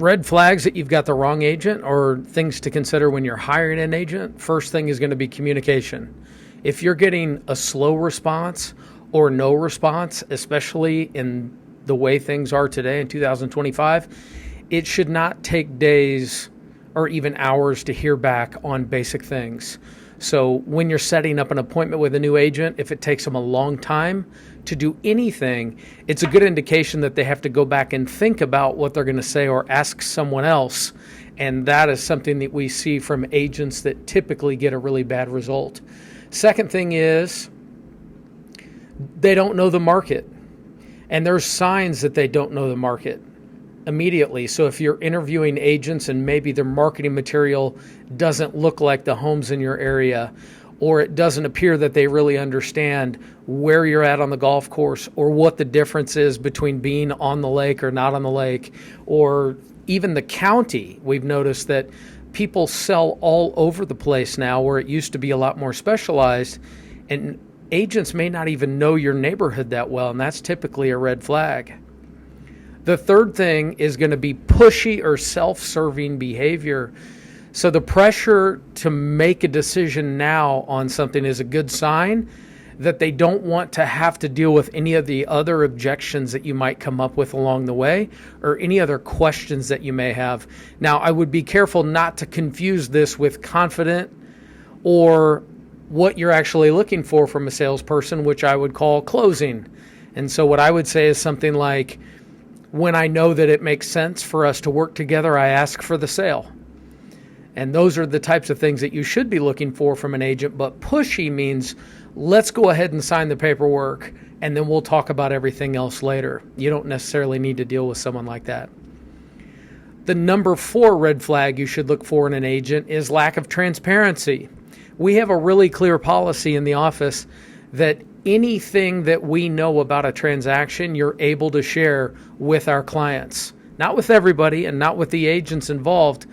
Red flags that you've got the wrong agent or things to consider when you're hiring an agent. First thing is going to be communication. If you're getting a slow response or no response, especially in the way things are today in 2025, it should not take days or even hours to hear back on basic things. So when you're setting up an appointment with a new agent, if it takes them a long time to do anything, it's a good indication that they have to go back and think about what they're going to say or ask someone else. And that is something that we see from agents that typically get a really bad result. Second thing is they don't know the market. And there's signs that they don't know the market immediately. So if you're interviewing agents and maybe their marketing material doesn't look like the homes in your area, or it doesn't appear that they really understand where you're at on the golf course or what the difference is between being on the lake or not on the lake, or even the county. We've noticed that people sell all over the place now where it used to be a lot more specialized, and agents may not even know your neighborhood that well, and that's typically a red flag. The third thing is going to be pushy or self-serving behavior. So the pressure to make a decision now on something is a good sign that they don't want to have to deal with any of the other objections that you might come up with along the way or any other questions that you may have. Now, I would be careful not to confuse this with confident or what you're actually looking for from a salesperson, which I would call closing. And so what I would say is something like, when I know that it makes sense for us to work together, I ask for the sale. And those are the types of things that you should be looking for from an agent. But pushy means let's go ahead and sign the paperwork and then we'll talk about everything else later. You don't necessarily need to deal with someone like that. The number 4 red flag you should look for in an agent is lack of transparency. We have a really clear policy in the office that anything that we know about a transaction, you're able to share with our clients. Not with everybody and not with the agents involved,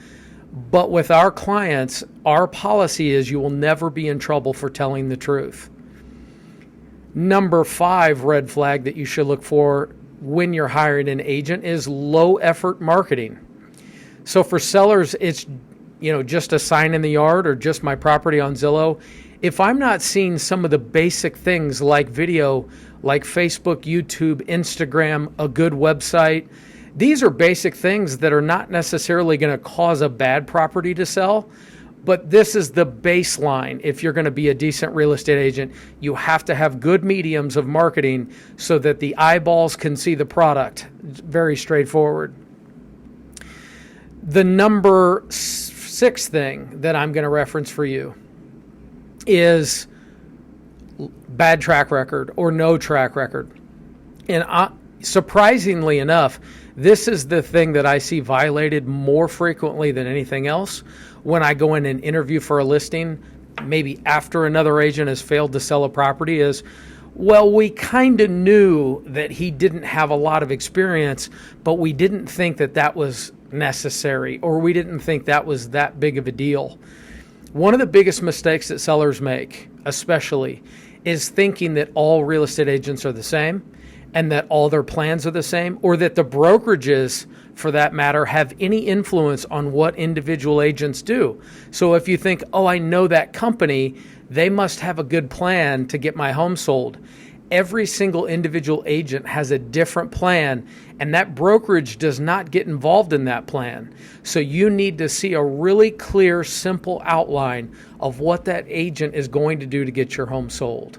but with our clients, our policy is you will never be in trouble for telling the truth. Number 5 red flag that you should look for when you're hiring an agent is low effort marketing. So for sellers, it's just a sign in the yard or just my property on Zillow. If I'm not seeing some of the basic things like video, like Facebook, YouTube, Instagram, a good website, these are basic things that are not necessarily going to cause a bad property to sell, but this is the baseline. If you're going to be a decent real estate agent, you have to have good mediums of marketing so that the eyeballs can see the product. It's very straightforward. The number 6 thing that I'm going to reference for you is bad track record or no track record. And surprisingly enough, this is the thing that I see violated more frequently than anything else when I go in and interview for a listing, maybe after another agent has failed to sell a property, is, well, we kind of knew that he didn't have a lot of experience, but we didn't think that that was necessary, or we didn't think that was that big of a deal. One of the biggest mistakes that sellers make, especially, is thinking that all real estate agents are the same and that all their plans are the same, or that the brokerages, for that matter, have any influence on what individual agents do. So if you think, oh, I know that company, they must have a good plan to get my home sold. Every single individual agent has a different plan, and that brokerage does not get involved in that plan. So you need to see a really clear, simple outline of what that agent is going to do to get your home sold.